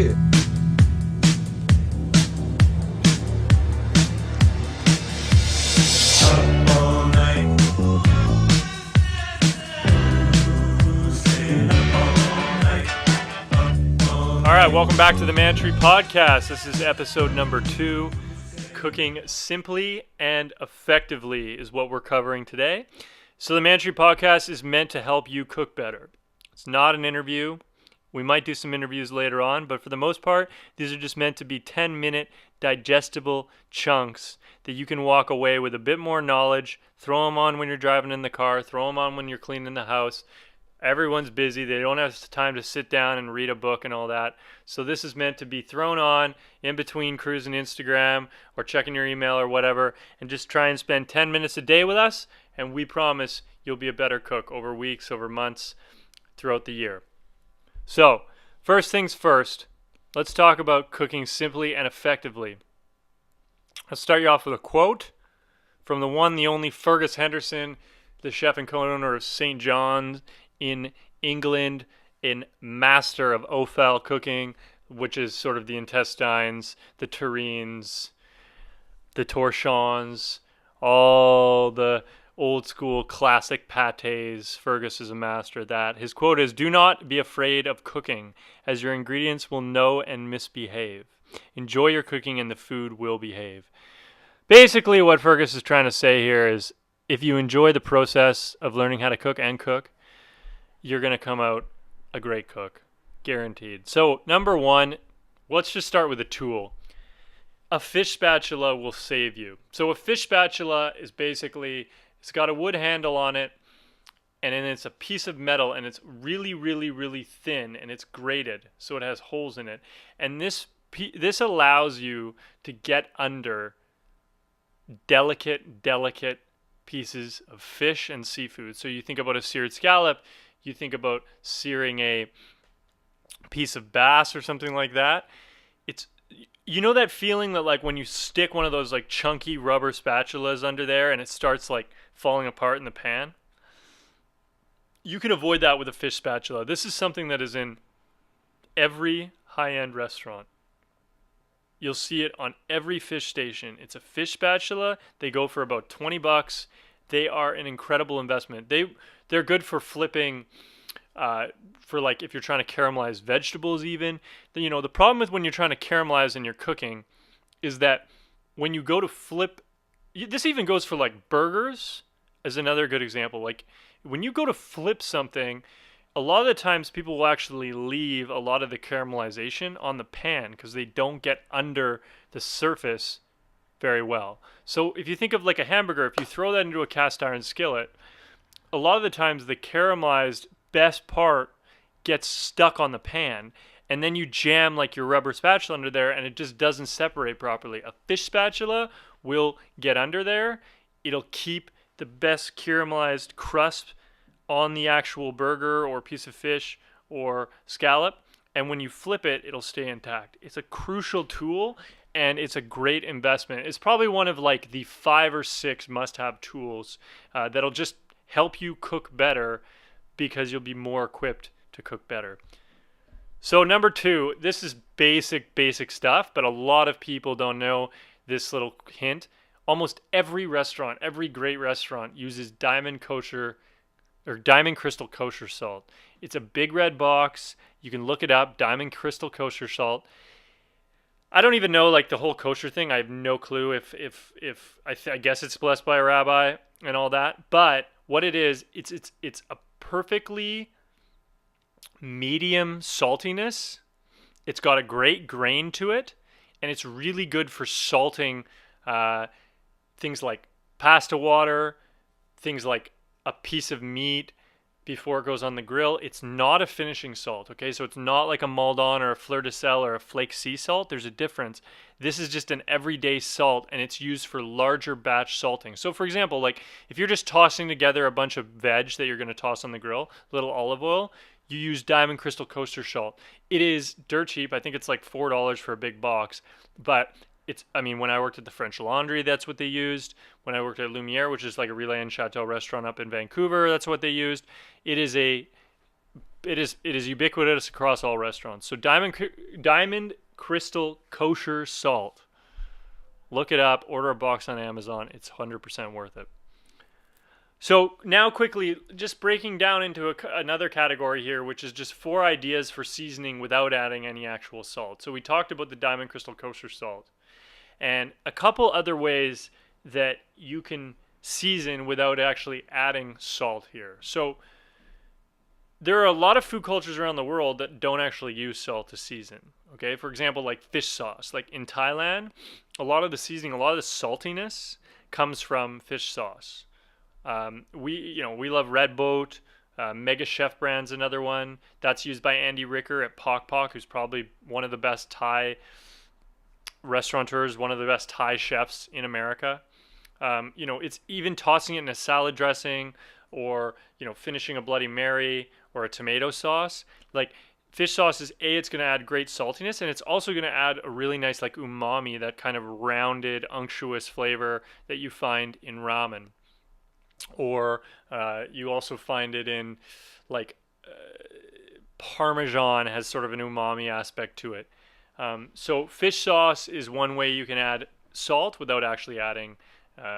shit. All right, welcome back to the Mantry podcast. This is episode number 2. Cooking simply and effectively is what we're covering today. So the Mantry podcast is meant to help you cook better. It's not an interview. We might do some interviews later on, but for the most part, these are just meant to be 10-minute digestible chunks that you can walk away with a bit more knowledge. Throw them on when you're driving in the car. Throw them on when you're cleaning the house. Everyone's busy. They don't have time to sit down and read a book and all that. So this is meant to be thrown on in between cruising Instagram or checking your email or whatever, and just try and spend 10 minutes a day with us, and we promise you'll be a better cook over weeks, over months, throughout the year. So, first things first, let's talk about cooking simply and effectively. I'll start you off with a quote from the one, the only Fergus Henderson, the chef and co-owner of St. John's in England, in master of offal cooking, which is sort of the intestines, the terrines, the torchons, all the old school classic pâtés. Fergus is a master at that. His quote is, "Do not be afraid of cooking, as your ingredients will know and misbehave. Enjoy your cooking and the food will behave." Basically, what Fergus is trying to say here is, if you enjoy the process of learning how to cook and cook, you're going to come out a great cook, guaranteed. So, number one, let's just start with a tool. A fish spatula will save you. So a fish spatula is basically, it's got a wood handle on it, and then it's a piece of metal, and it's really, really, really thin, and it's grated, so it has holes in it. And this allows you to get under delicate pieces of fish and seafood. So you think about a seared scallop, you think about searing a piece of bass or something like that. It's, you know that feeling that like when you stick one of those like chunky rubber spatulas under there and it starts like falling apart in the pan? You can avoid that with a fish spatula. This is something that is in every high-end restaurant. You'll see it on every fish station. It's a fish spatula. They go for about $20. They are an incredible investment. They're good for flipping, for like if you're trying to caramelize vegetables even. You know, the problem with when you're trying to caramelize and you're cooking is that when you go to flip, this even goes for like burgers as another good example. Like when you go to flip something, a lot of the times people will actually leave a lot of the caramelization on the pan because they don't get under the surface very well. So if you think of like a hamburger, if you throw that into a cast iron skillet, a lot of the times the caramelized best part gets stuck on the pan, and then you jam like your rubber spatula under there and it just doesn't separate properly. A fish spatula will get under there. It'll keep the best caramelized crust on the actual burger or piece of fish or scallop, and when you flip it, it'll stay intact. It's a crucial tool, and it's a great investment. It's probably one of like the 5 or 6 must-have tools that'll just help you cook better because you'll be more equipped to cook better. So number 2, this is basic stuff, but a lot of people don't know this little hint. Almost every restaurant, every great restaurant uses Diamond Crystal Kosher salt. It's a big red box. You can look it up, Diamond Crystal Kosher salt. I don't even know like the whole kosher thing. I have no clue if I guess it's blessed by a rabbi and all that. But what it is, it's a perfectly medium saltiness. It's got a great grain to it, and it's really good for salting things like pasta water, things like a piece of meat before it goes on the grill. It's not a finishing salt, okay? So it's not like a Maldon or a Fleur de Sel or a Flake sea salt. There's a difference. This is just an everyday salt, and it's used for larger batch salting. So for example, like if you're just tossing together a bunch of veg that you're going to toss on the grill, little olive oil, you use Diamond Crystal Kosher salt. It is dirt cheap. I think it's like $4 for a big box, but when I worked at the French Laundry, that's what they used. When I worked at Lumiere, which is like a Relais and Chateau restaurant up in Vancouver, that's what they used. It is a it is ubiquitous across all restaurants. So Diamond Crystal Kosher Salt. Look it up. Order a box on Amazon. It's 100% worth it. So now quickly, just breaking down into another category here, which is just 4 ideas for seasoning without adding any actual salt. So we talked about the Diamond Crystal Kosher Salt. And a couple other ways that you can season without actually adding salt here. So there are a lot of food cultures around the world that don't actually use salt to season. Okay, for example, like fish sauce. Like in Thailand, a lot of the seasoning, a lot of the saltiness comes from fish sauce. We love Red Boat. Mega Chef brand's another one that's used by Andy Ricker at Pok Pok, who's probably one of the best Thai restaurateurs, one of the best Thai chefs in America. It's even tossing it in a salad dressing, or finishing a Bloody Mary or a tomato sauce. Like fish sauce is it's going to add great saltiness, and it's also going to add a really nice like umami, that kind of rounded, unctuous flavor that you find in ramen. Or you also find it in like Parmesan has sort of an umami aspect to it. So fish sauce is one way you can add salt without actually adding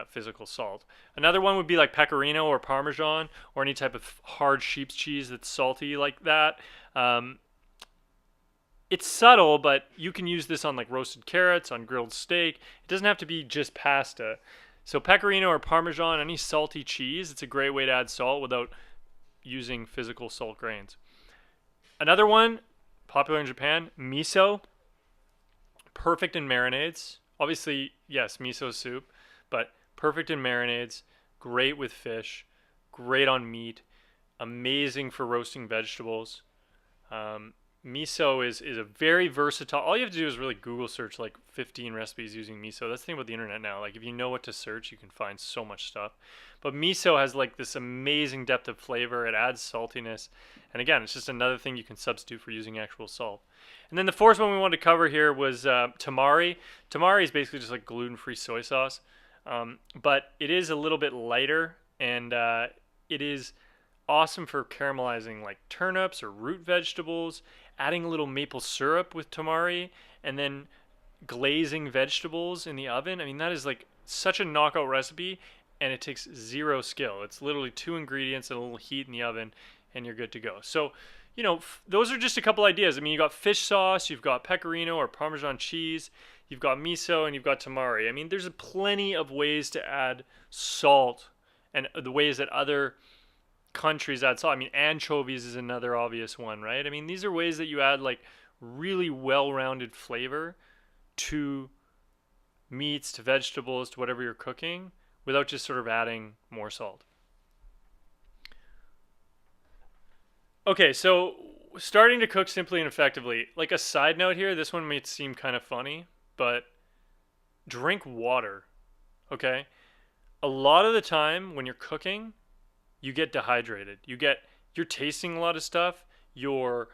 physical salt. Another one would be like pecorino or Parmesan, or any type of hard sheep's cheese that's salty like that. It's subtle, but you can use this on like roasted carrots, on grilled steak. It doesn't have to be just pasta. So pecorino or Parmesan, any salty cheese, it's a great way to add salt without using physical salt grains. Another one, popular in Japan, miso. Perfect in marinades. Obviously, yes, miso soup, but perfect in marinades. Great with fish. Great on meat. Amazing for roasting vegetables. Miso is a very versatile. All you have to do is really Google search like 15 recipes using miso. That's the thing about the internet now. Like if you know what to search, you can find so much stuff. But miso has like this amazing depth of flavor. It adds saltiness. And again, it's just another thing you can substitute for using actual salt. And then the fourth one we wanted to cover here was tamari. Tamari is basically just like gluten-free soy sauce. But it is a little bit lighter, and it is awesome for caramelizing like turnips or root vegetables, adding a little maple syrup with tamari, and then glazing vegetables in the oven. I mean, that is like such a knockout recipe, and it takes zero skill. It's literally 2 ingredients and a little heat in the oven, and you're good to go. So, those are just a couple ideas. I mean, you got fish sauce, you've got pecorino or Parmesan cheese, you've got miso, and you've got tamari. I mean, there's plenty of ways to add salt, and the ways that other countries add salt. I mean, anchovies is another obvious one, right? I mean, these are ways that you add like really well-rounded flavor to meats, to vegetables, to whatever you're cooking, without just sort of adding more salt. Okay, so starting to cook simply and effectively. Like a side note here, this one might seem kind of funny, but drink water, okay? A lot of the time when you're cooking, you get dehydrated. You're tasting a lot of stuff. You're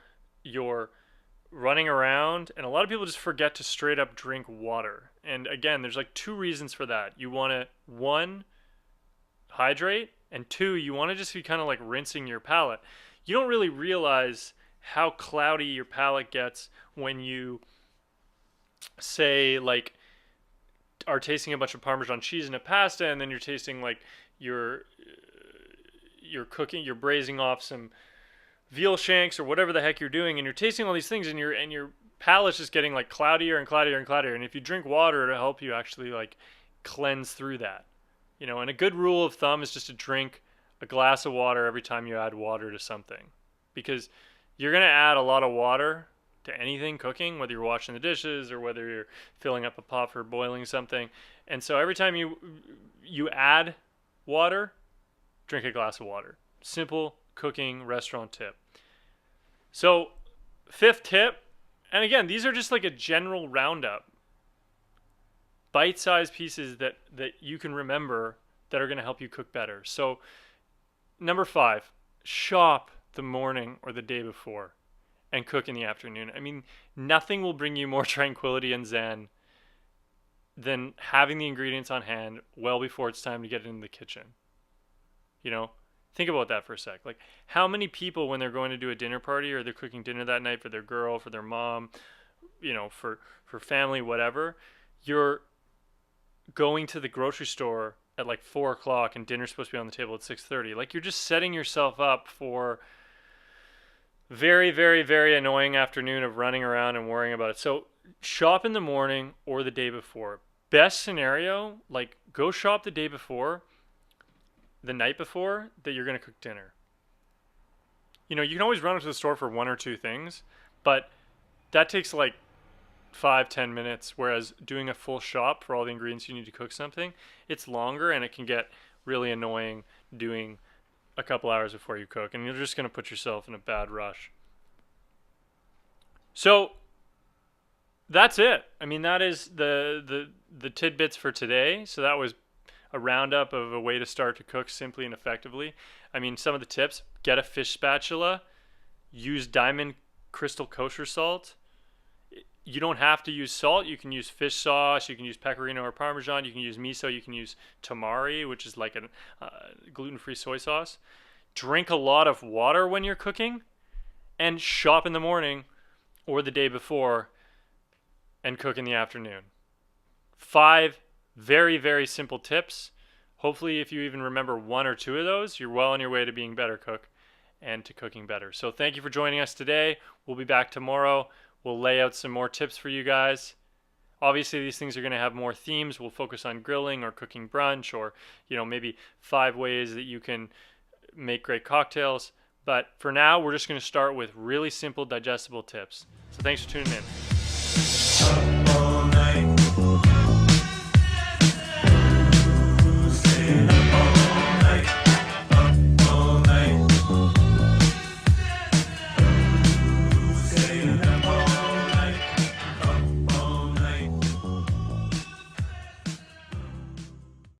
running around, and a lot of people just forget to straight up drink water. And again, there's like 2 reasons for that. You want to, 1, hydrate, and 2, you want to just be kind of like rinsing your palate. You don't really realize how cloudy your palate gets when you say like are tasting a bunch of Parmesan cheese in a pasta, and then you're tasting like you're cooking, you're braising off some veal shanks or whatever the heck you're doing, and you're tasting all these things, and your palate's just getting like cloudier and cloudier and cloudier. And if you drink water, it'll help you actually like cleanse through that. And a good rule of thumb is just to drink a glass of water every time you add water to something, because you're going to add a lot of water to anything cooking, whether you're washing the dishes or whether you're filling up a pot for boiling something. And so every time you add water, drink a glass of water. Simple cooking restaurant tip. So 5th tip, and again, these are just like a general roundup. Bite-sized pieces that you can remember that are going to help you cook better. So number 5, shop the morning or the day before and cook in the afternoon. I mean, nothing will bring you more tranquility and zen than having the ingredients on hand well before it's time to get into the kitchen. Think about that for a sec. Like, how many people, when they're going to do a dinner party or they're cooking dinner that night for their girl, for their mom, for family, whatever, you're going to the grocery store at like 4 o'clock and dinner's supposed to be on the table at 6:30. Like, you're just setting yourself up for very, very, very annoying afternoon of running around and worrying about it. So shop in the morning or the day before. Best scenario, like, go shop the day before, the night before that you're going to cook dinner. You can always run up to the store for one or two things, but that takes like 5-10 minutes, whereas doing a full shop for all the ingredients you need to cook something, it's longer, and it can get really annoying doing a couple hours before you cook, and you're just going to put yourself in a bad rush. So that's it. I mean, that is the tidbits for today. So that was a roundup of a way to start to cook simply and effectively. I mean, some of the tips: get a fish spatula, use Diamond Crystal kosher salt. You don't have to use salt. You can use fish sauce. You can use pecorino or Parmesan. You can use miso. You can use tamari, which is like a gluten-free soy sauce. Drink a lot of water when you're cooking, and shop in the morning or the day before and cook in the afternoon. 5 very, very simple tips. Hopefully, if you even remember one or two of those, you're well on your way to being a better cook and to cooking better. So thank you for joining us today. We'll be back tomorrow. We'll lay out some more tips for you guys. Obviously, these things are going to have more themes. We'll focus on grilling or cooking brunch, or maybe 5 ways that you can make great cocktails. But for now, we're just going to start with really simple, digestible tips. So thanks for tuning in. Up all night.